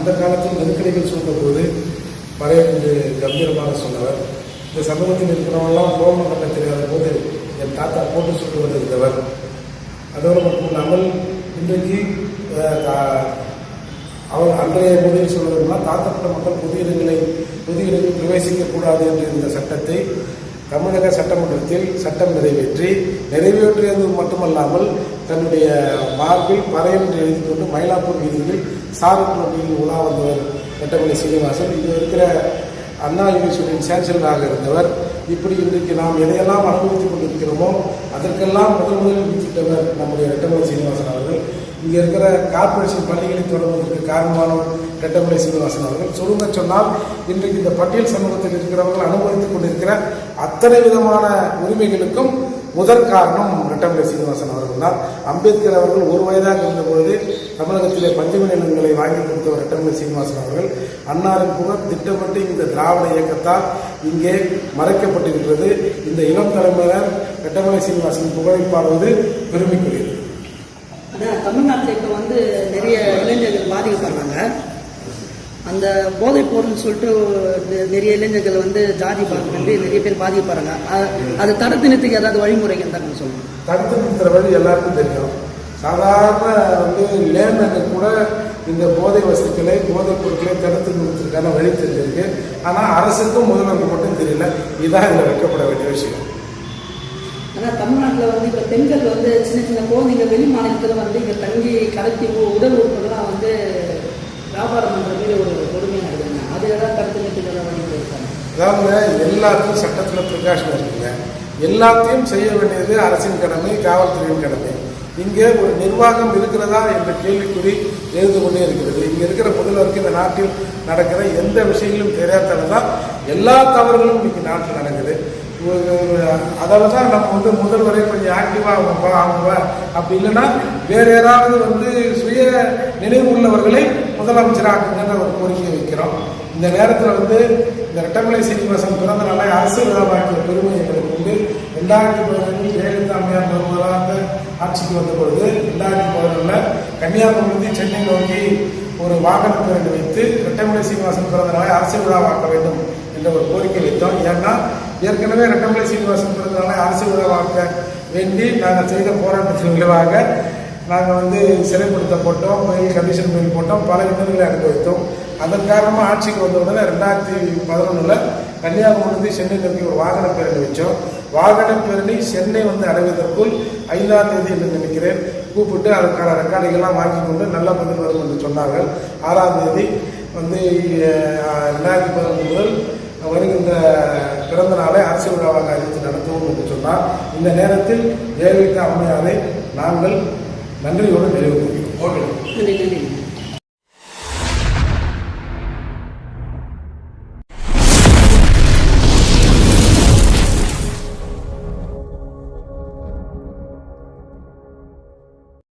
அந்த காலத்தில் நெருக்கடிகள் சூழ்ந்தபோது பழைய கம்பீரமாக சொன்னவர். இந்த சமூகத்தில் இருக்கிறவங்களாம் கோபம் பண்ண தெரியாத போது என் தாத்தா போட்டு சுட்டு கொண்டிருந்தவர். அதோடு மட்டும் இல்லாமல் இன்றைக்கு அவர் அன்றைய முதலில் சொல்வதுனா தாக்கப்பட்ட மக்கள் புதிய இடங்களில் பிரவேசிக்கக்கூடாது என்ற இந்த சட்டத்தை தமிழக சட்டமன்றத்தில் சட்டம் நிறைவேற்றியது மட்டுமல்லாமல் தன்னுடைய மார்பில் பறையன் என்று எழுதி கொண்டு மயிலாப்பூர் வீதிகளில் சாரட் வண்டியில் உலா வந்தவர் வெட்டமலை சீனிவாசன். இங்கே இருக்கிற அண்ணா யூனிவர்சிட்டியின் சான்சலராக இருந்தவர். இப்படி இன்றைக்கு நாம் எதையெல்லாம் அனுபவித்துக் கொண்டிருக்கிறோமோ அதற்கெல்லாம் முதலில் விதித்திட்டவர் நம்முடைய வெட்டமலை சீனிவாசன் அவர்கள். இங்கே இருக்கிற கார்பரேஷன் பள்ளிகளை தொடர்வதற்கு காரணமானவர் வெட்டமலை சீனிவாசன் அவர்கள். சுருங்க சொன்னால் இன்றைக்கு இந்த பட்டியல் சமூகத்தில் இருக்கிறவர்கள் அனுபவித்துக் கொண்டிருக்கிற அத்தனை விதமான உரிமைகளுக்கும் முதற் காரணம் வெட்டமலை சீனிவாசன் அவர்கள் தான். அம்பேத்கர் அவர்கள் ஒரு வயதாக இருந்தபொழுது தமிழகத்திலே பஞ்சமி நிலங்களை வாங்கி கொடுத்தவர் வெட்டமலை சீனிவாசன் அவர்கள். அன்னாரின் புகழ் திட்டமிட்டு இந்த திராவிட இயக்கத்தால் இங்கே மறைக்கப்பட்டிருக்கிறது. இந்த இளம் தலைமையினர் வெட்டமலை சீனிவாசன் புகழை பாடுவது பெருமைக்குரியது. தமிழ்நாட்டில் இப்போ நிறைய இளைஞர்கள் பாதிக்கப்படுறாங்க. அந்த போதைப் பொருள்னு சொல்லிட்டு நிறைய இளைஞர்கள் ஜாதி பார்க்க நிறைய பேர் பாதிக்கப்படுறாங்க. அது தடுத்து நிறுத்துக்கு ஏதாவது வழிமுறைகள் தான் சொல்லணும். தடுத்து நிறுத்துற வழி எல்லாருக்கும் தெரியும். சாதாரண லேமனுக்கு கூட இந்த போதை வசதிகளை போதைப் பொருட்களை தடுத்து நிறுத்துறதுக்கான வழி தெரிஞ்சிருக்கு. ஆனால் அரசுக்கும் முதல்வருக்கு மட்டும் தெரியல. இதுதான் இதில் வைக்கப்பட வேண்டிய விஷயம். ஆனால் தமிழ்நாட்டில் இப்போ பெண்கள் சின்ன சின்ன குழந்தைங்க வெளி மாநிலத்தில் இங்கே தங்கி கடத்தி உடல் உறுப்புகள்லாம் வியாபாரம் பண்ணுற மாதிரி ஒரு கொடுமையாக நடக்குதுங்க. அது ஏதாவது தடுத்து நிறுத்துக்கிற வழி இருக்காங்க. அதாவது எல்லாத்தையும் சட்டத்தில் பிரகாஷம் இருக்குங்க. எல்லாத்தையும் செய்ய வேண்டியது அரசின் கடமை, காவல்துறையின் கடமை. இங்கே ஒரு நிர்வாகம் இருக்கிறதா என்ற கேள்விக்குறி எழுந்து கொண்டே இருக்கிறது. இங்கே இருக்கிற முதல்வருக்கு இந்த நாட்டில் நடக்கிற எந்த விஷயங்களும் தெரியாததான் எல்லா தவறுகளும் இன்னைக்கு நாட்டில் நடக்குது. அதால தான் நம்ம முதல்வரை கொஞ்சம் ஆக்டிவாக ஆகுவா. அப்படி இல்லைன்னா வேற யாராவது சுய நினைவு உள்ளவர்களை முதலமைச்சராக்குங்கிற ஒரு கோரிக்கை வைக்கிறோம். இந்த நேரத்தில் இந்த வெட்டமலை சீனிவாசன் பிறந்த நாளை அரசு விழாவாக்கிய பெருமை எங்களுக்கு உண்டு. 2015 ஜெயலலிதா அம்மையார் முதலாக ஆட்சிக்கு வந்த பொழுது 2011 கன்னியாகுமரி சென்னை நோக்கி ஒரு வாகன பேரணி வைத்து வெட்டமலை சீனிவாசன் பிறந்த நாளை அரசு விழாவாக்க வேண்டும் என்ற ஒரு கோரிக்கை வைத்தோம். ஏன்னா ஏற்கனவே வெட்டமலை சீனிவாசன் பிறந்த நாளை அரசு விழாவாக்க வேண்டி நாங்கள் செய்த போராட்டத்தின் விளைவாக நாங்கள் சிறைப்படுத்தப்பட்டோம், கண்டிஷன் பெயில் போட்டோம், பல இன்னல்களை அனுபவித்தோம். அதன் காரணமாக ஆட்சிக்கு வந்த உடனே 2011 கன்னியாகுமரி சென்னை நோக்கி ஒரு வாகன பேரணி வச்சோம். வாகன பேரணி சென்னை அடைவதற்குள் 5ஆம் தேதி என்று நினைக்கிறேன் கூப்பிட்டு அதற்கான ரெக்கார்டுகள்லாம் வாங்கி கொண்டு நல்ல பதில் வரும் என்று சொன்னார்கள். 6ஆம் தேதி 2011 முதல் வருகின்ற பிறந்த நாளை அரசு விழாவாக அறிவித்து நடத்துவோம் என்று சொன்னார். இந்த நேரத்தில் ஜெயலலிதா அம்மையாரை நாங்கள் நன்றியோடு நிறைவு